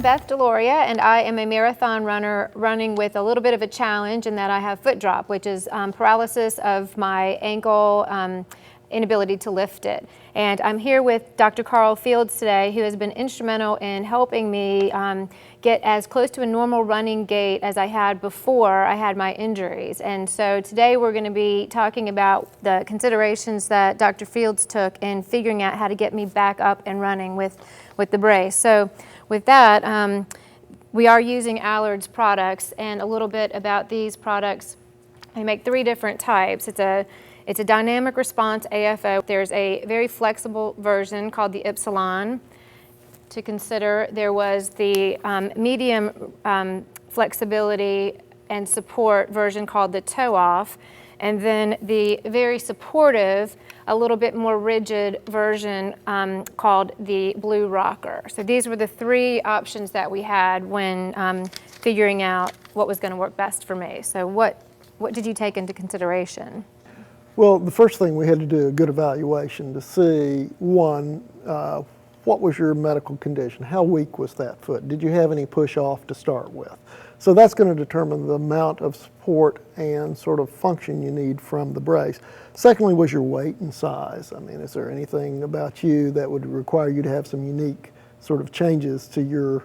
I'm Beth Deloria, and I am a marathon runner running with a little bit of a challenge in that I have foot drop, which is paralysis of my ankle, inability to lift it. And I'm here with Dr. Carl Fields today, who has been instrumental in helping me get as close to a normal running gait as I had before I had my injuries. And so today we're going to be talking about the considerations that Dr. Fields took in figuring out how to get me back up and running with the brace. So with that, we are using Allard's products, and a little bit about these products. They make 3 different types. It's a dynamic response AFO. There's a very flexible version called the Ypsilon to consider. There was the medium flexibility and support version called the ToeOFF, and then the very supportive, a little bit more rigid version called the Blue Rocker. So these were the 3 options that we had when figuring out what was going to work best for me. So what did you take into consideration? Well, the first thing we had to do a good evaluation to see, one, what was your medical condition? How weak was that foot? Did you have any push off to start with? So that's going to determine the amount of support and sort of function you need from the brace. Secondly, was your weight and size. I mean, is there anything about you that would require you to have some unique sort of changes to your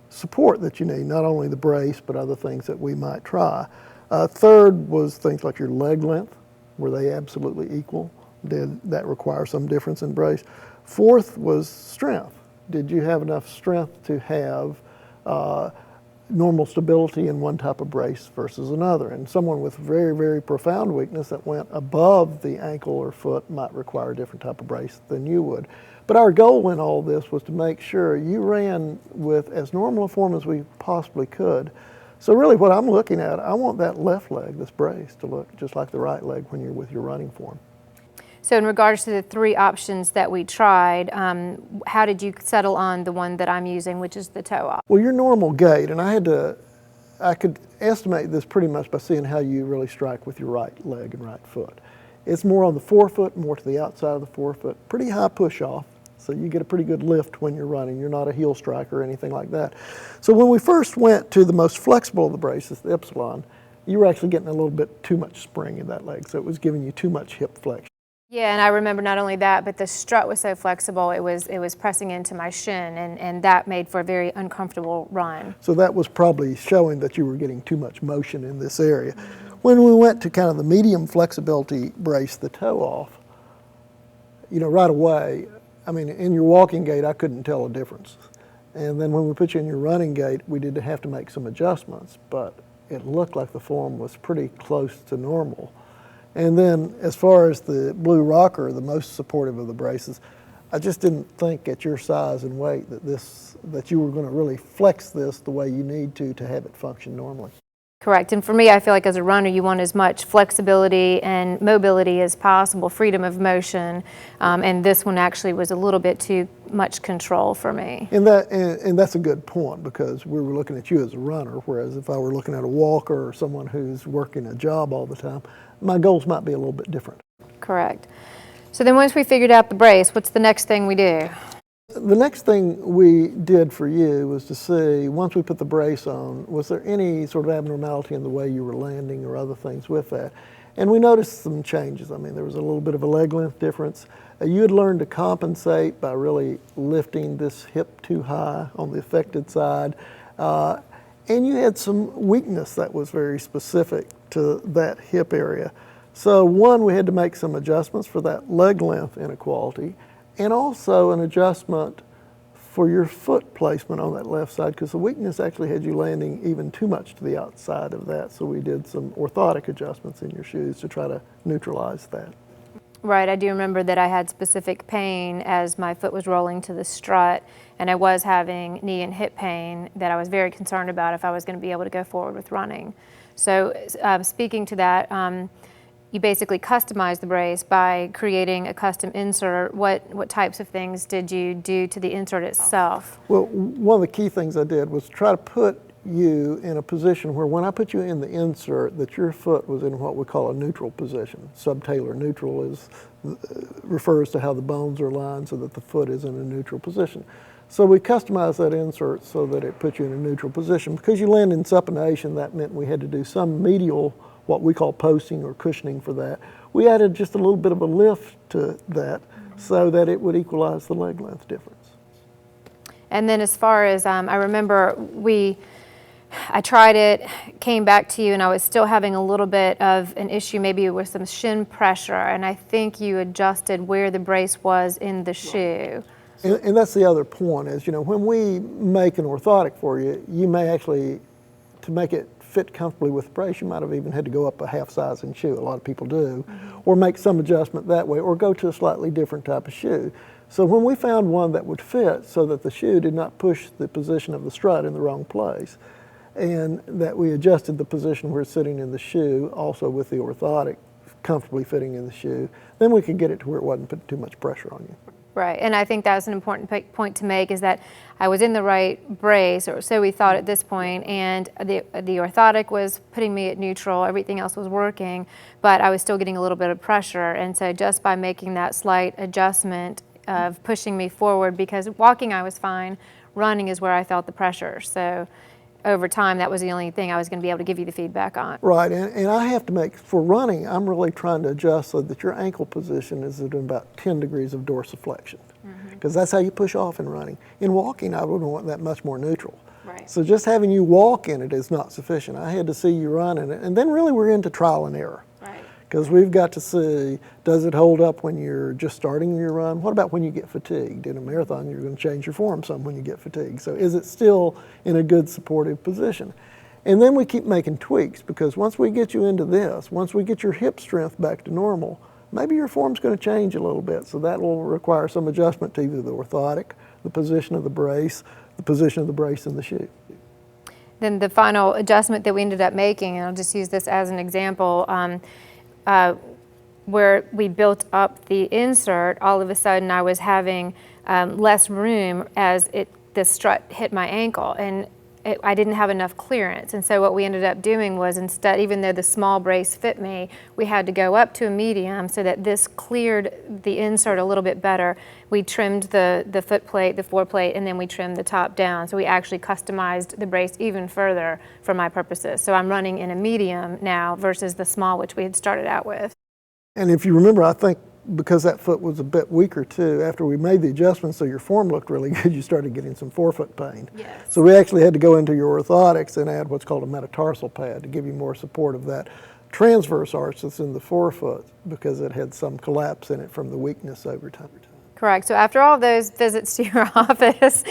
support that you need, not only the brace, but other things that we might try. Third was things like your leg length. Were they absolutely equal? Did that require some difference in brace? Fourth was strength. Did you have enough strength to have normal stability in one type of brace versus another? And someone with very, very profound weakness that went above the ankle or foot might require a different type of brace than you would. But our goal in all this was to make sure you ran with as normal a form as we possibly could. So really what I'm looking at, I want that left leg, this brace, to look just like the right leg when you're with your running form. So in regards to the 3 options that we tried, how did you settle on the one that I'm using, which is the ToeOFF? Well, your normal gait, and I could estimate this pretty much by seeing how you really strike with your right leg and right foot. It's more on the forefoot, more to the outside of the forefoot, pretty high push off. So you get a pretty good lift when you're running. You're not a heel striker or anything like that. So when we first went to the most flexible of the braces, the Ypsilon, you were actually getting a little bit too much spring in that leg. So it was giving you too much hip flexion. Yeah, and I remember not only that, but the strut was so flexible, it was pressing into my shin, and that made for a very uncomfortable run. So that was probably showing that you were getting too much motion in this area. When we went to kind of the medium flexibility brace, the ToeOFF, you know, right away, I mean, in your walking gait, I couldn't tell a difference. And then when we put you in your running gait, we did have to make some adjustments, but it looked like the form was pretty close to normal. And then as far as the Blue Rocker, the most supportive of the braces, I just didn't think at your size and weight that you were going to really flex this the way you need to have it function normally. Correct, and for me, I feel like as a runner, you want as much flexibility and mobility as possible, freedom of motion, and this one actually was a little bit too much control for me. And that's a good point, because we were looking at you as a runner, whereas if I were looking at a walker or someone who's working a job all the time, my goals might be a little bit different. Correct. So then once we figured out the brace, what's the next thing we do? The next thing we did for you was to see, once we put the brace on, was there any sort of abnormality in the way you were landing or other things with that? And we noticed some changes. I mean, there was a little bit of a leg length difference. You had learned to compensate by really lifting this hip too high on the affected side. And you had some weakness that was very specific to that hip area. So one, we had to make some adjustments for that leg length inequality, and also an adjustment for your foot placement on that left side, because the weakness actually had you landing even too much to the outside of that. So we did some orthotic adjustments in your shoes to try to neutralize that. Right, I do remember that I had specific pain as my foot was rolling to the strut, and I was having knee and hip pain that I was very concerned about if I was going to be able to go forward with running. So speaking to that, you basically customized the brace by creating a custom insert. What types of things did you do to the insert itself? Well, one of the key things I did was try to put you in a position where when I put you in the insert that your foot was in what we call a neutral position. Subtalar neutral refers to how the bones are aligned so that the foot is in a neutral position. So we customized that insert so that it puts you in a neutral position. Because you land in supination, that meant we had to do some medial, what we call posting or cushioning for that. We added just a little bit of a lift to that so that it would equalize the leg length difference. And then as far as, I remember I tried it, came back to you, and I was still having a little bit of an issue maybe with some shin pressure, and I think you adjusted where the brace was in the shoe. And that's the other point is, when we make an orthotic for you, you may actually, to make it fit comfortably with the brace, you might have even had to go up a half size in shoe. A lot of people do, or make some adjustment that way, or go to a slightly different type of shoe. So when we found one that would fit so that the shoe did not push the position of the strut in the wrong place, and that we adjusted the position where it's sitting in the shoe, also with the orthotic comfortably fitting in the shoe, then we could get it to where it wasn't putting too much pressure on you. Right, and I think that's an important point to make, is that I was in the right brace, or so we thought at this point, and the orthotic was putting me at neutral, everything else was working, but I was still getting a little bit of pressure, and so just by making that slight adjustment of pushing me forward, because walking I was fine, running is where I felt the pressure, so over time that was the only thing I was going to be able to give you the feedback on. Right, and I have to make, for running, I'm really trying to adjust so that your ankle position is at about 10 degrees of dorsiflexion, because that's how you push off in running. In walking, I wouldn't want that much more neutral. Right. So just having you walk in it is not sufficient. I had to see you run in it, and then really we're into trial and error. Right. Because we've got to see, does it hold up when you're just starting your run? What about when you get fatigued? In a marathon, you're going to change your form some when you get fatigued. So is it still in a good supportive position? And then we keep making tweaks, because once we get you into this, once we get your hip strength back to normal, maybe your form's going to change a little bit. So that will require some adjustment to either the orthotic, the position of the brace, the position of the brace in the shoe. Then the final adjustment that we ended up making, and I'll just use this as an example, where we built up the insert, all of a sudden I was having less room as the strut hit my ankle, and I didn't have enough clearance. And so what we ended up doing was, instead, even though the small brace fit me, we had to go up to a medium so that this cleared the insert a little bit better. We trimmed the foot plate, the foreplate, and then we trimmed the top down. So we actually customized the brace even further for my purposes. So I'm running in a medium now versus the small, which we had started out with. And if you remember, I think because that foot was a bit weaker too, after we made the adjustments so your form looked really good, you started getting some forefoot pain. Yes. So we actually had to go into your orthotics and add what's called a metatarsal pad to give you more support of that transverse arch that's in the forefoot, because it had some collapse in it from the weakness over time. Correct. So after all of those visits to your office,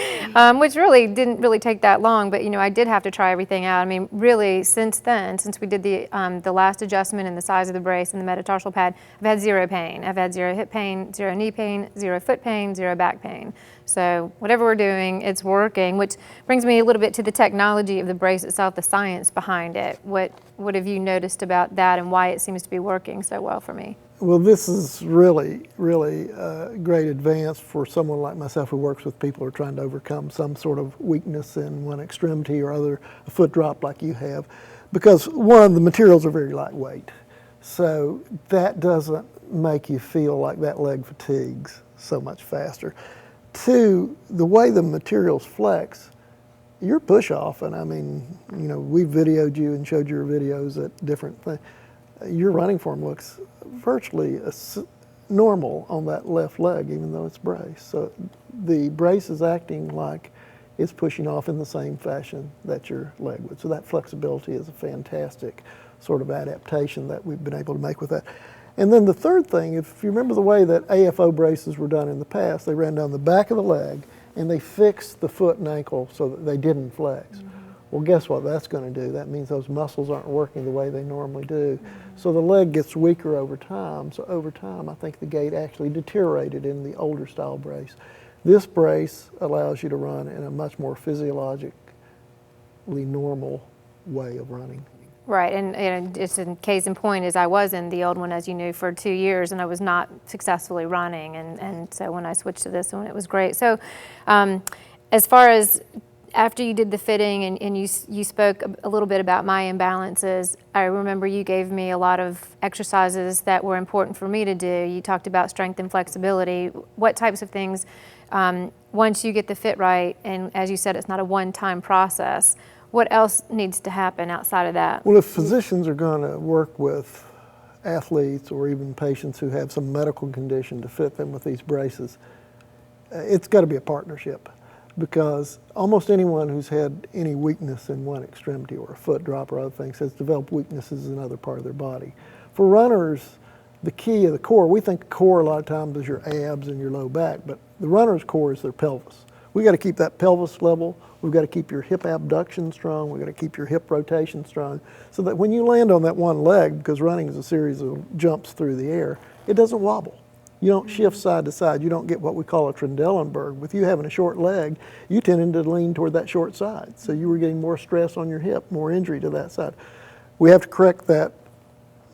which really didn't really take that long, but I did have to try everything out. I mean, really, since then, since we did the last adjustment in the size of the brace and the metatarsal pad, I've had zero pain. I've had zero hip pain, zero knee pain, zero foot pain, zero back pain. So whatever we're doing, it's working, which brings me a little bit to the technology of the brace itself, the science behind it. What have you noticed about that, and why it seems to be working so well for me? Well, this is really, really a great advance for someone like myself who works with people who are trying to overcome some sort of weakness in one extremity or other, a foot drop like you have. Because one, the materials are very lightweight. So that doesn't make you feel like that leg fatigues so much faster. Two, the way the materials flex, your push off, and I mean, we videoed you and showed your videos at different things. Your running form looks virtually normal on that left leg, even though it's braced. So the brace is acting like it's pushing off in the same fashion that your leg would. So that flexibility is a fantastic sort of adaptation that we've been able to make with that. And then the third thing, if you remember the way that AFO braces were done in the past, they ran down the back of the leg and they fixed the foot and ankle so that they didn't flex. Well, guess what that's going to do? That means those muscles aren't working the way they normally do. So the leg gets weaker over time. So over time, I think the gait actually deteriorated in the older style brace. This brace allows you to run in a much more physiologically normal way of running. Right, and just in case in point is I was in the old one, as you knew, for 2 years, and I was not successfully running, and so when I switched to this one, it was great. So as far as after you did the fitting and you spoke a little bit about my imbalances, I remember you gave me a lot of exercises that were important for me to do. You talked about strength and flexibility. What types of things, once you get the fit right, and as you said, it's not a one-time process, what else needs to happen outside of that? Well, if physicians are going to work with athletes or even patients who have some medical condition to fit them with these braces, it's got to be a partnership, because almost anyone who's had any weakness in one extremity or a foot drop or other things has developed weaknesses in another part of their body. For runners, the key of the core, we think core a lot of times is your abs and your low back, but the runner's core is their pelvis. We got to keep that pelvis level. We've got to keep your hip abduction strong. We've got to keep your hip rotation strong, so that when you land on that one leg, because running is a series of jumps through the air, it doesn't wobble. You don't shift side to side. You don't get what we call a Trendelenburg. With you having a short leg, you tended to lean toward that short side. So you were getting more stress on your hip, more injury to that side. We have to correct that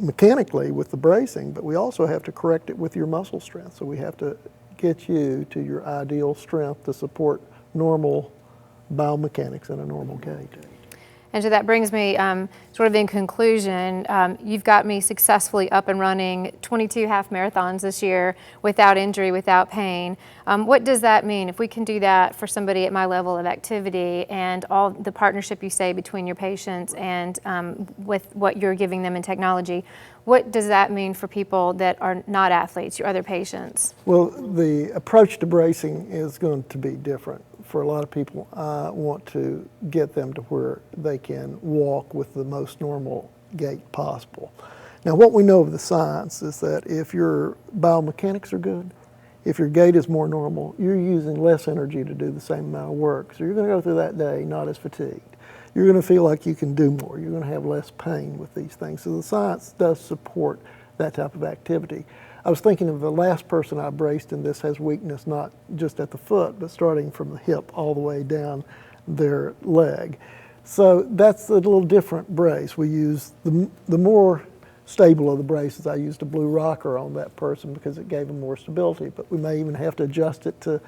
mechanically with the bracing, but we also have to correct it with your muscle strength. So we have to get you to your ideal strength to support normal biomechanics in a normal gait. And so that brings me sort of in conclusion, you've got me successfully up and running 22 half marathons this year without injury, without pain. What does that mean? If we can do that for somebody at my level of activity, and all the partnership you say between your patients and with what you're giving them in technology, what does that mean for people that are not athletes, your other patients? Well, the approach to bracing is going to be different. For a lot of people, I want to get them to where they can walk with the most normal gait possible. Now, what we know of the science is that if your biomechanics are good, if your gait is more normal, you're using less energy to do the same amount of work. So you're going to go through that day not as fatigued. You're going to feel like you can do more. You're going to have less pain with these things. So the science does support that type of activity. I was thinking of the last person I braced, and this has weakness not just at the foot, but starting from the hip all the way down their leg. So that's a little different brace. We use the more stable of the braces. I used a blue rocker on that person because it gave them more stability, but we may even have to adjust it to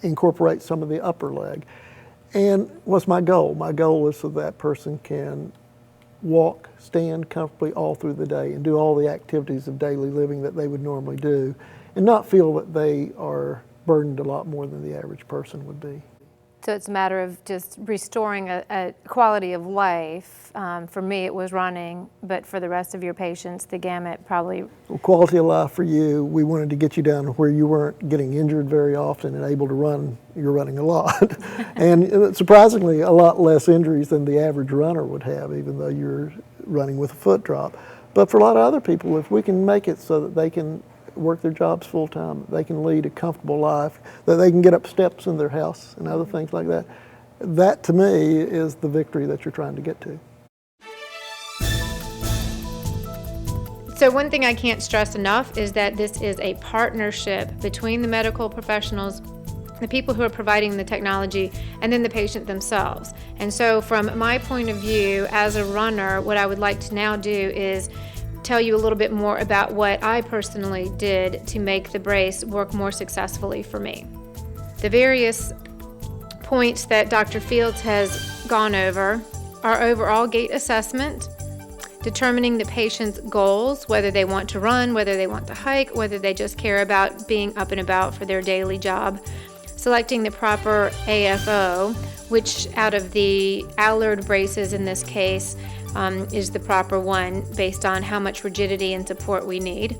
incorporate some of the upper leg. And what's my goal? My goal is so that person can walk, stand comfortably all through the day and do all the activities of daily living that they would normally do, and not feel that they are burdened a lot more than the average person would be. So it's a matter of just restoring a quality of life. For me, it was running, but for the rest of your patients, the gamut probably. Well, quality of life for you, we wanted to get you down to where you weren't getting injured very often and able to run. You're running a lot. And surprisingly, a lot less injuries than the average runner would have, even though you're running with a foot drop. But for a lot of other people, if we can make it so that they can work their jobs full time, they can lead a comfortable life, that they can get up steps in their house and other things like that, that to me is the victory that you're trying to get to. So one thing I can't stress enough is that this is a partnership between the medical professionals, the people who are providing the technology, and then the patient themselves. And so from my point of view as a runner, what I would like to now do is tell you a little bit more about what I personally did to make the brace work more successfully for me. The various points that Dr. Fields has gone over are overall gait assessment, determining the patient's goals, whether they want to run, whether they want to hike, whether they just care about being up and about for their daily job, selecting the proper AFO, which out of the Allard braces in this case is the proper one based on how much rigidity and support we need.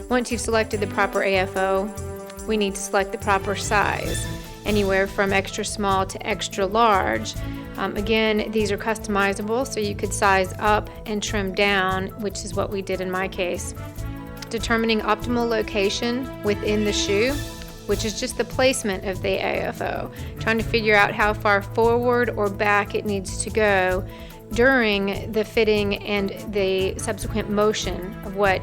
Once you've selected the proper AFO, we need to select the proper size, anywhere from extra small to extra large. Again, these are customizable, so you could size up and trim down, which is what we did in my case. Determining optimal location within the shoe, which is just the placement of the AFO, trying to figure out how far forward or back it needs to go during the fitting and the subsequent motion of what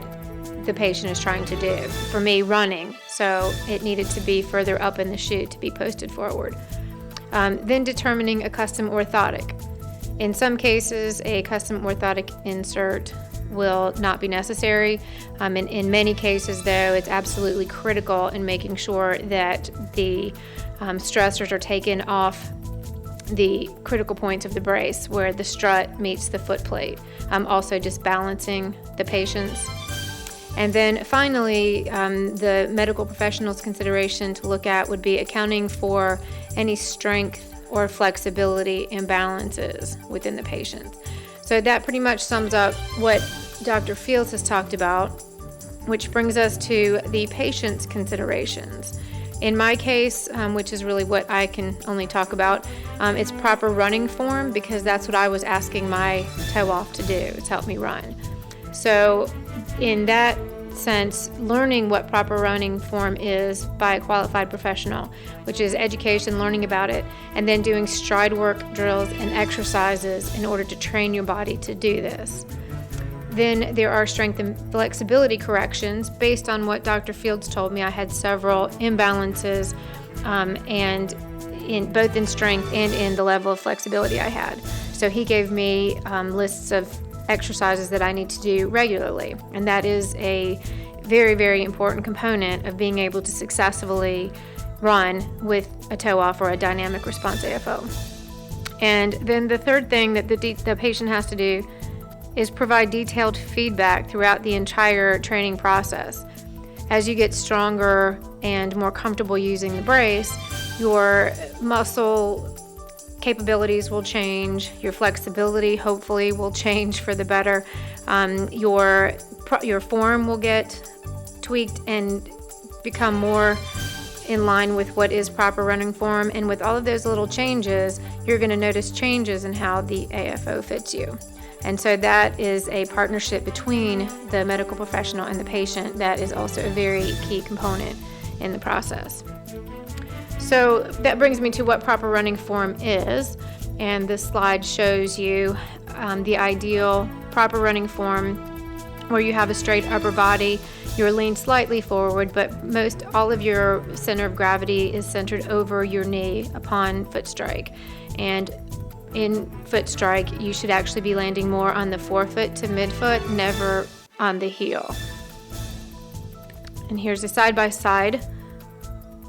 the patient is trying to do. For me, running, so it needed to be further up in the shoe to be posted forward. Then determining a custom orthotic. In some cases, a custom orthotic insert will not be necessary. In many cases, though, it's absolutely critical in making sure that the stressors are taken off the critical points of the brace where the strut meets the foot plate. Also just balancing the patients. And then finally, the medical professional's consideration to look at would be accounting for any strength or flexibility imbalances within the patient. So that pretty much sums up what Dr. Fields has talked about, which brings us to the patient's considerations. In my case, which is really what I can only talk about, it's proper running form, because that's what I was asking my ToeOFF to do, is help me run. So in that sense, learning what proper running form is by a qualified professional, which is education, learning about it, and then doing stride work drills and exercises in order to train your body to do this. Then there are strength and flexibility corrections based on what Dr. Fields told me. I had several imbalances, and both in strength and in the level of flexibility I had. So he gave me lists of exercises that I need to do regularly, and that is a very, very important component of being able to successfully run with a ToeOFF or a dynamic response AFO. And then the third thing that the patient has to do is provide detailed feedback throughout the entire training process. As you get stronger and more comfortable using the brace, your muscle capabilities will change, your flexibility hopefully will change for the better, your form will get tweaked and become more in line with what is proper running form, and with all of those little changes, you're going to notice changes in how the AFO fits you. And so that is a partnership between the medical professional and the patient that is also a very key component in the process. So that brings me to what proper running form is, and this slide shows you the ideal proper running form where you have a straight upper body, you're leaned slightly forward, but most all of your center of gravity is centered over your knee upon foot strike. And in foot strike, you should actually be landing more on the forefoot to midfoot, never on the heel. And here's a side-by-side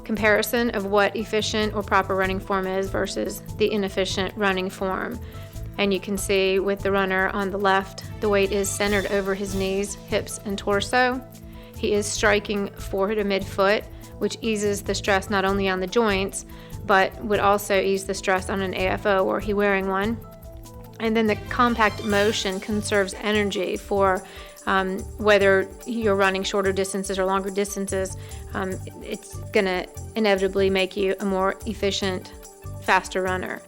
comparison of what efficient or proper running form is versus the inefficient running form. And you can see with the runner on the left, the weight is centered over his knees, hips, and torso. He is striking fore-to-mid-foot, which eases the stress not only on the joints, but would also ease the stress on an AFO were he wearing one. And then the compact motion conserves energy for whether you're running shorter distances or longer distances. It's going to inevitably make you a more efficient, faster runner.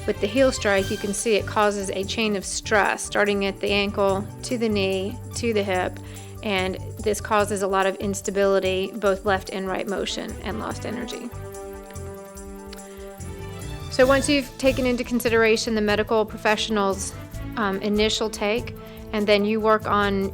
With the heel strike, you can see it causes a chain of stress starting at the ankle to the knee to the hip, and this causes a lot of instability, both left and right motion, and lost energy. So once you've taken into consideration the medical professional's initial take, and then you work on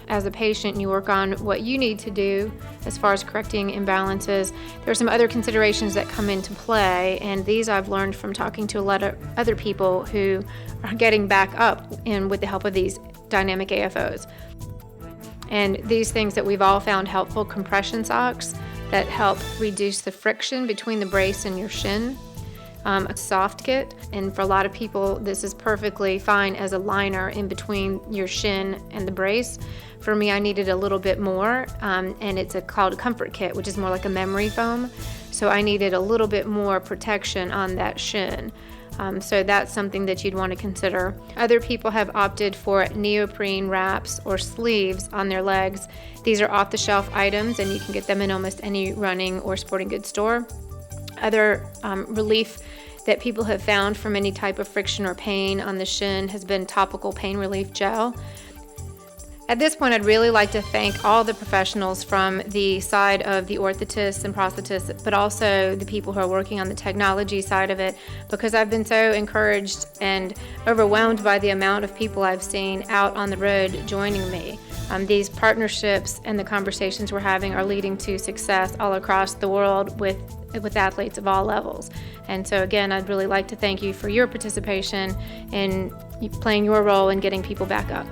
as a patient, you work on what you need to do as far as correcting imbalances, there are some other considerations that come into play, and these I've learned from talking to a lot of other people who are getting back up with the help of these dynamic AFOs. And these things that we've all found helpful: compression socks that help reduce the friction between the brace and your shin, a soft kit, and for a lot of people this is perfectly fine as a liner in between your shin and the brace. For me, I needed a little bit more, and it's called a comfort kit, which is more like a memory foam, so I needed a little bit more protection on that shin. So that's something that you'd want to consider. Other people have opted for neoprene wraps or sleeves on their legs. These are off-the-shelf items, and you can get them in almost any running or sporting goods store. Other relief that people have found from any type of friction or pain on the shin has been topical pain relief gel. At this point, I'd really like to thank all the professionals from the side of the orthotists and prosthetists, but also the people who are working on the technology side of it, because I've been so encouraged and overwhelmed by the amount of people I've seen out on the road joining me. These partnerships and the conversations we're having are leading to success all across the world with athletes of all levels. And so again, I'd really like to thank you for your participation in playing your role in getting people back up.